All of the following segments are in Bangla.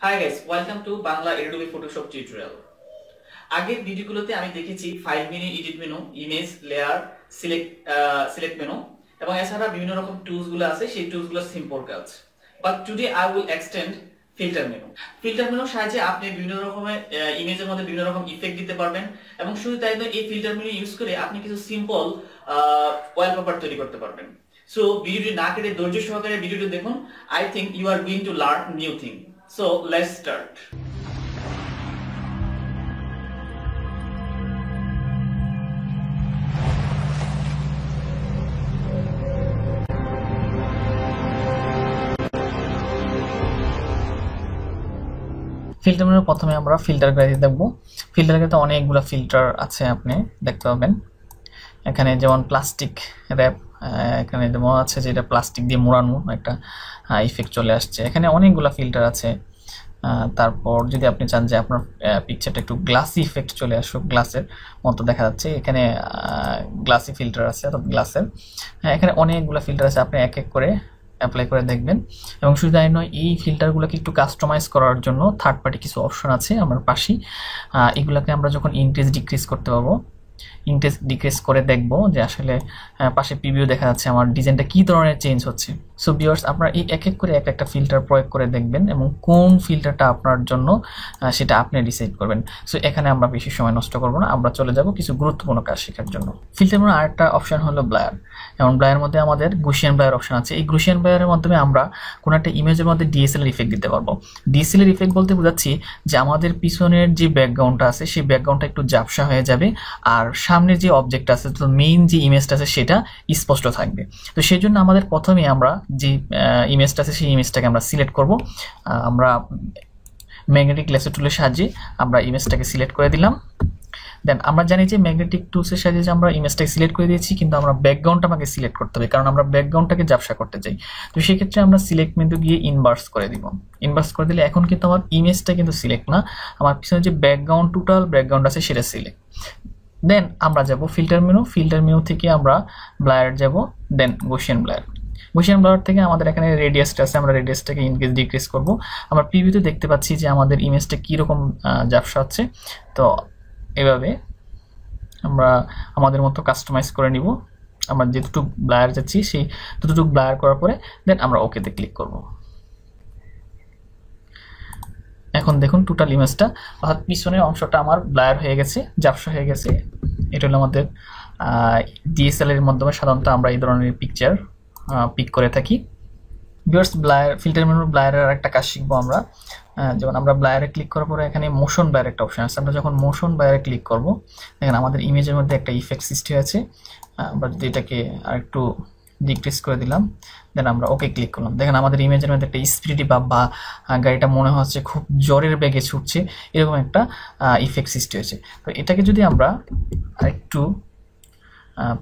Hi guys, welcome to Bangla Adobe Photoshop tutorial. আগের ভিডিওগুলোতে আমি দেখেছি file menu, edit menu, image, layer, select menu এবং এছাড়া বিভিন্ন রকম টুলস গুলো আছে, সেই টুলস গুলো সিম্পল কাজ। But today I will extend filter menu. Filter মেনুর সাহায্যে আপনি বিভিন্ন রকমের ইমেজের মধ্যে বিভিন্ন রকম ইফেক্ট দিতে পারবেন এবং শুধু তাই নয়, এই ফিল্টার মেনু ইউজ করে আপনি কিছু সিম্পল ওয়ালপেপার তৈরি করতে পারবেন। সো ভিডিওটি না কেটে ধৈর্য সহকারে ভিডিওটি দেখুন। I think you are going to learn new thing. So let's start. Filter মেনুর প্রথমে আমরা ফিল্টার গ্যালারি দেখব। ফিল্টার গ্যালারিতে অনেকগুলো ফিল্টার আছে, আপনি দেখতে পাবেন। এখানে যেমন প্লাস্টিক র্যাপ, এখানে যেমন আছে যেটা প্লাস্টিক দিয়ে মোড়ানো একটা ইফেক্ট চলে আসছে। এখানে অনেকগুলো ফিল্টার আছে। তারপর যদি আপনি চান যে আপনার পিকচারটা একটু গ্লাসি ইফেক্ট চলে আসুক, গ্লাসের মতো দেখা যাচ্ছে, এখানে গ্লাসি ফিল্টার আছে অর্থাৎ গ্লাসের। এখানে অনেকগুলো ফিল্টার আছে, আপনি এক এক করে অ্যাপ্লাই করে দেখবেন। এবং শুধু তাই নয়, এই ফিল্টারগুলোকে একটু কাস্টমাইজ করার জন্য থার্ড পার্টি কিছু অপশন আছে আমার পাশেই। এগুলোকে আমরা যখন ইনক্রিজ ডিক্রিজ করতে পারবো, ইনক্রিজ ডিক্রিজ করে দেখব যে আসলে পাশে প্রিভিউ দেখা যাচ্ছে আমার ডিজাইনটা কী ধরনের চেঞ্জ হচ্ছে। সো ভিউয়ার্স, আপনারা এই এক এক করে এক একটা ফিল্টার প্রয়োগ করে দেখবেন এবং কোন ফিল্টারটা আপনার জন্য সেটা আপনি ডিসাইড করবেন। সো এখানে আমরা বেশি সময় নষ্ট করব না, আমরা চলে যাব কিছু গুরুত্বপূর্ণ কাজ শেখার জন্য। ফিল্টার মেনুর আরেকটা অপশন হলো ব্লার। এবং ব্লারের মধ্যে আমাদের গুশিয়ান ব্লার অপশন আছে। এই গুশিয়ান ব্লারের মাধ্যমে আমরা কোনো একটা ইমেজের মধ্যে ডিএসএলআর ইফেক্ট দিতে পারবো। ডিএসএলআর ইফেক্ট বলতে বোঝাচ্ছি যে আমাদের পিছনের যে ব্যাকগ্রাউন্ডটা আছে সেই ব্যাকগ্রাউন্ডটা একটু ঝাপসা হয়ে যাবে, আর সামনের যে অবজেক্ট আছে, তো মেইন যে ইমেজটা আছে সেটা স্পষ্ট থাকবে। তো সেই জন্য আমাদের প্রথমে আমরা যে ইমেজটা আছে সেই ইমেজটাকে আমরা সিলেক্ট করব। আমরা ম্যাগনেটিক লেসার টুলের সাহায্যে আমরা ইমেজটাকে সিলেক্ট করে দিলাম। দেন আমরা জানি যে ম্যাগনেটিক টুলসের সাহায্যে আমরা ইমেজটাকে সিলেক্ট করে দিয়েছি, কিন্তু আমরা ব্যাকগ্রাউন্ডটা আমাকে সিলেক্ট করতে হবে, কারণ আমরা ব্যাকগ্রাউন্ডটাকে ঝাপসা করতে চাই। তো সেই ক্ষেত্রে আমরা সিলেক্ট মেনু গিয়ে ইনভার্স করে দিব। ইনভার্স করে দিলে এখন কিন্তু আমার ইমেজটা কিন্তু সিলেক্ট না, আমার পিছনে যে ব্যাকগ্রাউন্ড, টোটাল ব্যাকগ্রাউন্ড আছে সেটা সিলেক্ট। দেন আমরা যাব ফিল্টার মেনু। ফিল্টার মেনু থেকে আমরা ব্লার যাব, দেন গসিয়ান ব্লার। গসিয়ান ব্লার থেকে আমাদের এখানে রেডিয়াসটা আছে, আমরা রেডিয়াসটাকে ইনক্রিজ ডিক্রিজ করব। আমরা প্রিভিউতে দেখতে পাচ্ছি যে আমাদের ইমেজটা কীরকম ঝাপসা হচ্ছে। তো এভাবে আমরা আমাদের মতো কাস্টমাইজ করে নিব। আমরা যেটুকু ব্লার যাচ্ছি সেই ততটুকু ব্লার করার পরে দেন আমরা ওকেতে ক্লিক করব। এখন দেখুন টোটাল ইমেজটা অর্থাৎ পিছনের অংশটা আমার ব্লার হয়ে গেছে, ঝাপসা হয়ে গেছে। এটা হলো আমাদের ডিএসএলআর এর মাধ্যমে সাধারণত আমরা এই ধরনের পিকচার পিক করে থাকি। ভিউয়ার্স, ব্লার ফিল্টার মেনুর ব্লারের একটা কাজ শিখবো আমরা। যেমন আমরা ব্লারে ক্লিক করার পরে এখানে মোশন ব্লার একটা অপশন আছে। আমরা যখন মোশন ব্লারে ক্লিক করব, দেখেন আমাদের ইমেজের মধ্যে একটা ইফেক্ট সৃষ্টি হয়েছে। আমরা যদি এটাকে আরেকটু ডিক্রিজ করে দিলাম, দেন আমরা ওকে ক্লিক করলাম, দেখেন আমাদের ইমেজের মধ্যে একটা স্পিরিটি বা গাড়িটা মনে হচ্ছে খুব জোরের বেগে ছুটছে, এরকম একটা ইফেক্ট সৃষ্টি হয়েছে। তো এটাকে যদি আমরা আরেকটু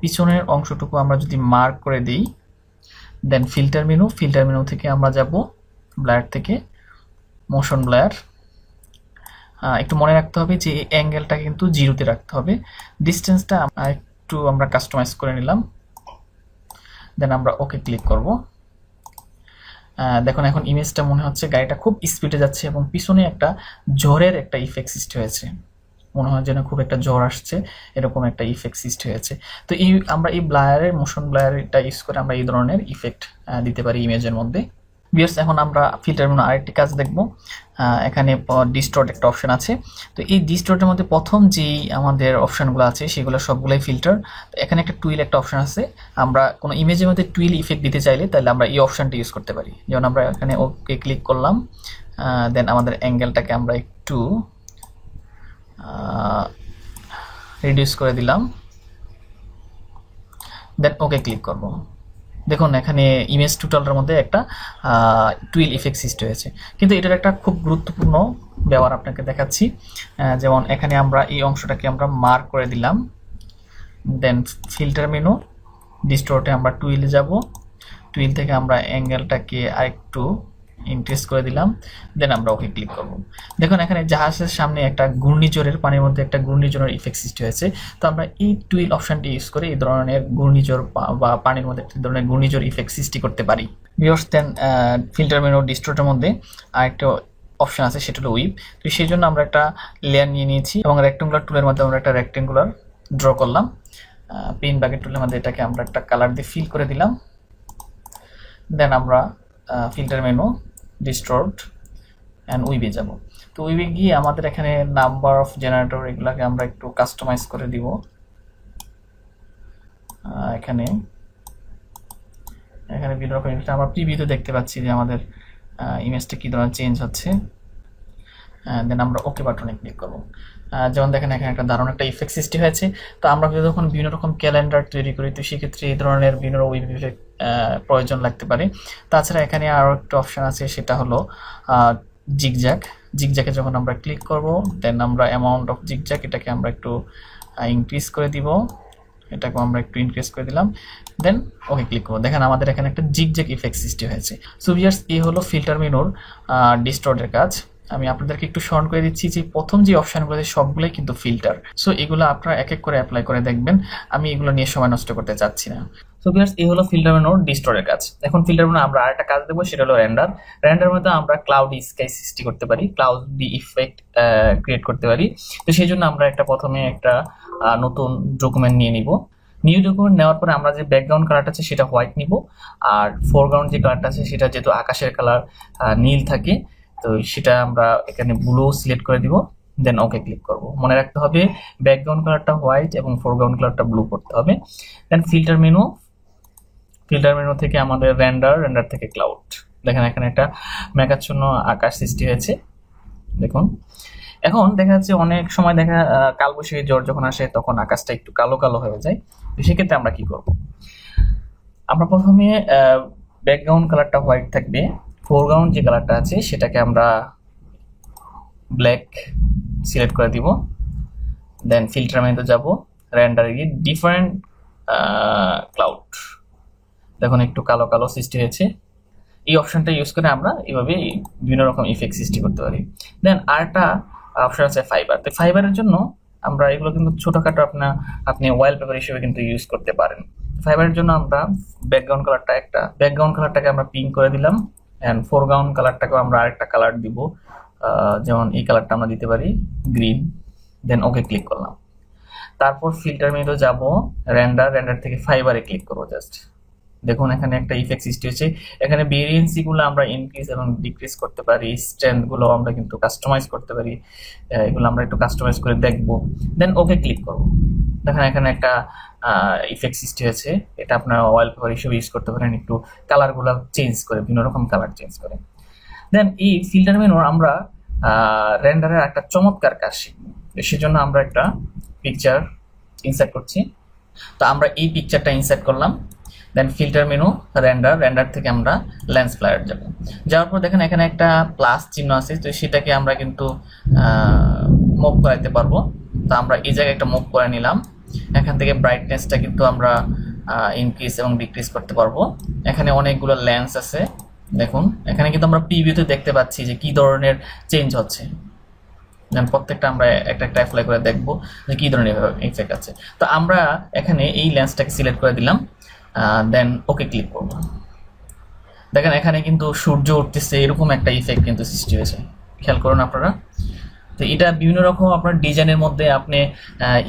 পিছনের অংশটুকু আমরা যদি মার্ক করে দিই, দেন ফিল্টার মেনু থেকে আমরা যাব ব্লার থেকে মোশন ব্লার। একটু মনে রাখতে হবে যে এই অ্যাঙ্গেলটা কিন্তু জিরোতে রাখতে হবে। ডিস্টেন্সটা একটু আমরা কাস্টমাইজ করে নিলাম, দেন আমরা ওকে ক্লিক করব। দেখুন এখন ইমেজটা মনে হচ্ছে গাড়িটা খুব স্পিডে যাচ্ছে এবং পিছনে একটা ঝড়ের একটা ইফেক্ট সৃষ্টি হয়েছে, মনে হয় যেন খুব একটা জ্বর আসছে, এরকম একটা ইফেক্ট সৃষ্টি হয়েছে। তো এই আমরা এই ব্লায়ারের মোশন ব্লায়ারটা ইউজ করে আমরা এই ধরনের ইফেক্ট দিতে পারি ইমেজের মধ্যে। ভিউয়ার্স, এখন আমরা ফিল্টার মেনু আরেকটি কাজ দেখব। এখানে ডিস্টর্ট একটা অপশন আছে। তো এই ডিস্টর্টের মধ্যে প্রথম যেই আমাদের অপশনগুলো আছে সেগুলো সবগুলোই ফিল্টার। তো এখানে একটা টুইল একটা অপশন আছে। আমরা কোনো ইমেজের মধ্যে টুইল ইফেক্ট দিতে চাইলে তাহলে আমরা এই অপশনটা ইউজ করতে পারি। যেমন আমরা এখানে ওকে ক্লিক করলাম, দেন আমাদের অ্যাঙ্গেলটাকে আমরা একটু রিডিউস করে দিলাম, দেন ওকে ক্লিক করব। দেখুন এখানে ইমেজ টোটালটার মধ্যে একটা টুইল ইফেক্ট সৃষ্টি হয়েছে। কিন্তু এটার একটা খুব গুরুত্বপূর্ণ ব্যবহার আপনাকে দেখাচ্ছি। যেমন এখানে আমরা এই অংশটাকে আমরা মার্ক করে দিলাম, দেন ফিল্টার মেনু, ডিস্টর্টে আমরা টুইলে যাব, টুইল থেকে আমরা অ্যাঙ্গেলটাকে আরেকটু ইনক্রিজ করে দিলাম, দেন আমরা ওকে ক্লিক করব। দেখুন এখানে জাহাজের সামনে একটা ঘূর্ণিঝড়ের, পানির মধ্যে একটা ঘূর্ণিঝড়ের ইফেক্ট সৃষ্টি হয়েছে। তো আমরা এই টুইল অপশনটি ইউজ করে এই ধরনের ঘূর্ণিঝড় বা পানির মধ্যে এই ধরনের ঘূর্ণিঝড় ইফেক্ট সৃষ্টি করতে পারি। ভিউয়ার্স, দেন ফিল্টার মেনু ডিস্টর্টের মধ্যে আরেকটা অপশন আছে, সেটা হলো উইভ। তো সেই জন্য আমরা একটা লেয়ার নিয়ে নিয়েছি এবং রেক্টেঙ্গুলার টুলের মধ্যে আমরা একটা রেক্টেঙ্গুলার ড্র করলাম। পেন বাকেট টুলের মধ্যে এটাকে আমরা একটা কালার দিয়ে ফিল করে দিলাম। দেন আমরা ফিল্টার মেনু, ডিস্টর্ট অ্যান্ড উইভে যাব। তো উইভে গিয়ে আমাদের এখানে নাম্বার অফ জেনারেটর এগুলাকে আমরা একটু কাস্টমাইজ করে দিব। এখানে বিভিন্ন রকম আমরা প্রিভিউতে দেখতে পাচ্ছি যে আমাদের ইমেজটা কী ধরনের চেঞ্জ হচ্ছে। দেন আমরা ওকে বাটনে ক্লিক করব। যেমন দেখেন এখানে একটা দারুণ একটা ইফেক্ট সৃষ্টি হয়েছে। তো আমরা যখন বিভিন্ন রকম ক্যালেন্ডার তৈরি করি, তো সেক্ষেত্রে এই ধরনের বিভিন্ন উইভ ইফেক্ট প্রয়োজন লাগতে পারে। তাছাড়া এখানে আরও একটা অপশান আছে, সেটা হলো জিগজ্যাগে যখন আমরা ক্লিক করব, দেন আমরা অ্যামাউন্ট অফ জিগজ্যাগ এটাকে আমরা একটু ইনক্রিজ করে দিব। এটাকে আমরা একটু ইনক্রিজ করে দিলাম, দেন ওকে ক্লিক করবো। দেখেন আমাদের এখানে একটা জিগজ্যাগ ইফেক্ট সৃষ্টি হয়েছে। সো ভিউয়ার্স, এই হলো ফিল্টার মেনুর ডিস্টর্টের কাজ। আমি আপনাদেরকে একটু স্মরণ করে দিচ্ছি যে প্রথম যে অপশানগুলো আছে সবগুলোই কিন্তু ফিল্টার। সো এগুলো আপনারা এক এক করে অ্যাপ্লাই করে দেখবেন, আমি এগুলো নিয়ে সময় নষ্ট করতে চাচ্ছি না। সো ভিউয়ার্স, এই হলো ফিল্টার মেনুর ডিস্টর্টের কাজ। এখন ফিল্টার মেনু আমরা আরেকটা কাজ দেবো, সেটা হলো রেন্ডারের মধ্যে আমরা ক্লাউডি স্কাই সৃষ্টি করতে পারি, ক্লাউডি ইফেক্ট ক্রিয়েট করতে পারি। তো সেই জন্য আমরা প্রথমে একটা নতুন ডকুমেন্ট নিয়ে নিব। নিউ ডকুমেন্ট নেওয়ার পরে আমরা যে ব্যাকগ্রাউন্ড কালারটা আছে সেটা হোয়াইট নিব, আর ফোরগ্রাউন্ড যে কালারটা আছে সেটা যেহেতু আকাশের কালার নীল থাকে, তো সেটা আমরা এখানে ব্লু সিলেক্ট করে দিব, দেন ওকে ক্লিক করব। মনে রাখতে হবে ব্যাকগ্রাউন্ড কালারটা হোয়াইট এবং ফোরগ্রাউন্ড কালারটা ব্লু করতে হবে। দেন ফিল্টার মেনু থেকে আমাদের রেন্ডার থেকে ক্লাউড। দেখেন এখানে একটা মেঘাচ্ছন্ন আকাশ সৃষ্টি হয়েছে, দেখুন। এখন দেখা যাচ্ছে অনেক সময় কালবৈশাখী ঝড় যখন আসে তখন আকাশটা একটু কালো কালো হয়ে যায়। তো সেক্ষেত্রে আমরা কি করব? আমরা প্রথমে ব্যাকগ্রাউন্ড কালারটা হোয়াইট থাকবে, ফোরগ্রাউন্ড যে কালারটা আছে সেটাকে আমরা ব্ল্যাক সিলেক্ট করে দিব। দেন ফিল্টার মেনুতে যাব, রেন্ডারে গিয়ে ডিফারেন্ট ক্লাউড, দেখুন একটু কালো কালো সৃষ্টি হয়েছে। এই অপশনটা ইউজ করে আমরা এইভাবে বিভিন্ন রকম ইফেক্ট সৃষ্টি করতে পারি। দেন আরেকটা অপশন আছে ফাইবার। তো ফাইবারের জন্য আমরা এগুলো কিন্তু ছোটখাটো আপনি ওয়ালপেপার হিসেবে কিন্তু ইউজ করতে পারেন। ফাইবারের জন্য আমরা ব্যাকগ্রাউন্ড কালারটাকে আমরা পিঙ্ক করে দিলাম, অ্যান্ড ফোরগ্রাউন্ড কালারটাকেও আমরা আরেকটা কালার দিব, যেমন এই কালারটা আমরা দিতে পারি গ্রিন। দেন ওকে ক্লিক করলাম। তারপর ফিল্টার মেনুতে যাব, রেন্ডার থেকে ফাইবারে ক্লিক করবো জাস্ট। দেখুন এখানে একটা ইফেক্ট সৃষ্টি হচ্ছে। এখানে ভেরিয়েন্সি গুলো আমরা ইনক্রিজ এবং ডিক্রিজ করতে পারি, স্ট্রেংথ গুলো আমরা কিন্তু কাস্টমাইজ করতে পারি। এগুলো আমরা একটু কাস্টমাইজ করে দেখবো, দেন ওকে ক্লিক করবো। দেখেন এখানে একটা ইফেক্ট সৃষ্টি হয়েছে, এটা আপনার ওয়ালপেপার হিসেবে ইউজ করতে পারেন, একটু কালার গুলো চেঞ্জ করে, বিভিন্ন রকম কালার চেঞ্জ করে। দেন এই ফিল্টার মেনুর আমরা রেন্ডারের একটা চমৎকার কাজ শিখবো। সেজন্য আমরা একটা পিকচার ইনসার্ট করছি। তো আমরা এই পিকচারটা ইনসার্ট করলাম, দেন ফিল্টার মেনু, রেন্ডার থেকে আমরা লেন্স ফ্লায়ার যাব। যাওয়ার পর দেখেন এখানে একটা প্লাস চিহ্ন আছে, তো সেটাকে আমরা কিন্তু মুভ করাইতে পারবো। তো আমরা এই জায়গায় একটা মুভ করে নিলাম। এখান থেকে ব্রাইটনেসটা কিন্তু আমরা ইনক্রিজ এবং ডিক্রিজ করতে পারবো। এখানে অনেকগুলো লেন্স আছে, দেখুন এখানে কিন্তু আমরা প্রিভিউতে দেখতে পাচ্ছি যে কি ধরনের চেঞ্জ হচ্ছে। প্রত্যেকটা আমরা একটা অ্যাপ্লাই করে দেখবো যে কি ধরনের ইফেক্ট আছে। তো আমরা এখানে এই লেন্সটাকে সিলেক্ট করে দিলাম, দেন ওকে ক্লিক করব। দেখেন এখানে কিন্তু সূর্য উঠতেছে, এরকম একটা ইফেক্ট কিন্তু সৃষ্টি হয়েছে, খেয়াল করুন আপনারা। তো এটা বিভিন্ন রকম আপনার ডিজাইনের মধ্যে আপনি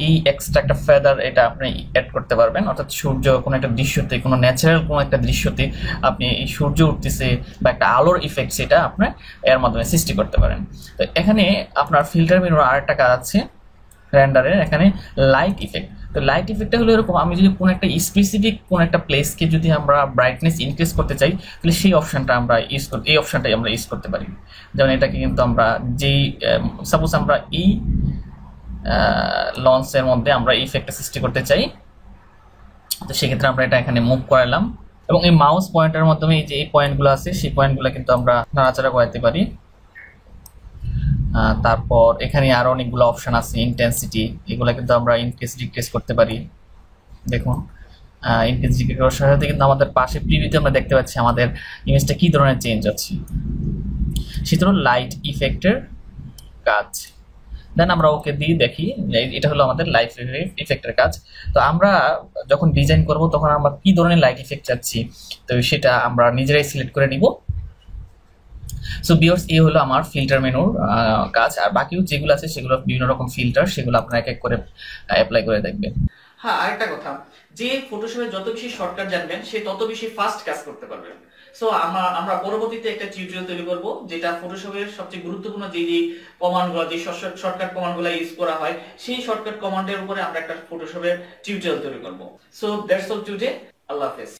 এই এক্সট্রা একটা ফেদার এটা আপনি অ্যাড করতে পারবেন, অর্থাৎ সূর্য কোনো একটা দৃশ্যতে, কোনো ন্যাচারাল কোনো একটা দৃশ্যতে আপনি এই সূর্য উঠতেছে বা একটা আলোর ইফেক্ট সেটা আপনি এর মাধ্যমে সৃষ্টি করতে পারেন। তো এখানে আপনার ফিল্টার মেনুর আরেকটা কাজ আছে রেন্ডারের, এখানে লাইট ইফেক্ট। তো লাইট ইফেক্টটা হলো এরকম, আমি যদি কোনো একটা স্পেসিফিক কোনো একটা প্লেসকে যদি আমরা ব্রাইটনেস ইনক্রিজ করতে চাই, তাহলে সেই অপশনটা আমরা এই অপশনটাই আমরা ইউজ করতে পারি। যেমন এটাকে কিন্তু আমরা যেই সাপোজ আমরা এই লঞ্চের মধ্যে আমরা এই ইফেক্টটা সৃষ্টি করতে চাই, তো সেক্ষেত্রে আমরা এটা এখানে মুভ করালাম এবং এই মাউস পয়েন্টের মাধ্যমে এই যে এই পয়েন্টগুলো আছে সেই পয়েন্টগুলো কিন্তু আমরা নাড়াচাড়া করাতে পারি। তারপর এখানে আরো অনেকগুলো অপশন আছে, ইন্টেন্সিটি, এগুলো কিন্তু আমরা ইনক্রিজ ডিক্রিজ করতে পারি। দেখুন ইনক্রিজ ডিক্রিজ করার সাথে কিন্তু আমাদের পাশে প্রিভিউতে আমরা দেখতে পাচ্ছি আমাদের ইমেজটা কি ধরনের চেঞ্জ হচ্ছে। সেটা হলো লাইট ইফেক্টের কাজ। দেন আমরা ওকে দিয়ে দেখি, এটা হলো আমাদের লাইট ইফেক্টের কাজ। তো আমরা যখন ডিজাইন করব তখন আমরা কি ধরনের লাইট ইফেক্ট চাচ্ছি, তো সেটা আমরা নিজেরাই সিলেক্ট করে নিব। সো ভিউয়ার্স, এই হলো আমার ফিল্টার মেনুর কাজ। আর বাকিও যেগুলো আছে সেগুলো বিভিন্ন রকম ফিল্টার, সেগুলো আপনারা এক এক করে অ্যাপ্লাই করে দেখবেন। হ্যাঁ, আরেকটা কথা, যে ফটোশপে যত বেশি শর্টকাট জানবেন সে তত বেশি ফাস্ট কাজ করতে পারবেন। সো আমরা পরবর্তীতে একটা টিউটোরিয়াল তৈরি করব যেটা ফটোশপের সবচেয়ে গুরুত্বপূর্ণ যে কমান্ডগুলো, যে শর্টকাট কমান্ডগুলো ইউজ করা হয়, সেই শর্টকাট কমান্ডের উপরে আমরা একটা ফটোশপের টিউটোরিয়াল তৈরি করব। So that's all today. আল্লাহ হাফেজ।